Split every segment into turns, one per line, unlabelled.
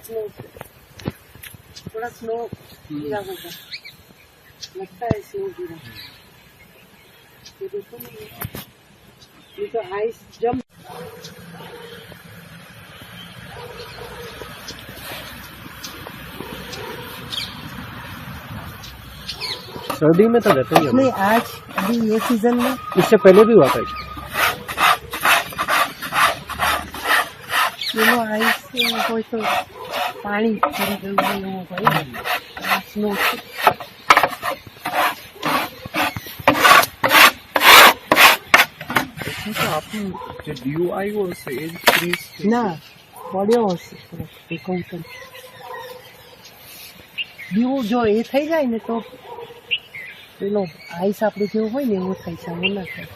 Snow थोड़ा snow गिरा होगा, लगता है स्नो गिरा। ये देखो ना, ये तो आइस जम।
सर्दी में तो रहते ही
नहीं, आज अभी ये सीजन में,
इससे पहले भी हुआ था।
आइस कोई तो पानी चली गई स्नो।
तो आपने जो DUI वो एज फ्रीज
ના પડ્યો હશે એકાઉન્ટન્ટ દીવો જો એ થઈ જાય ને તો પેલો આઈસ આપણે જેવું હોય ને એવું થાય છે, આવું ના થાય.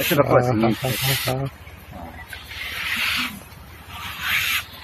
Eso no puede ser.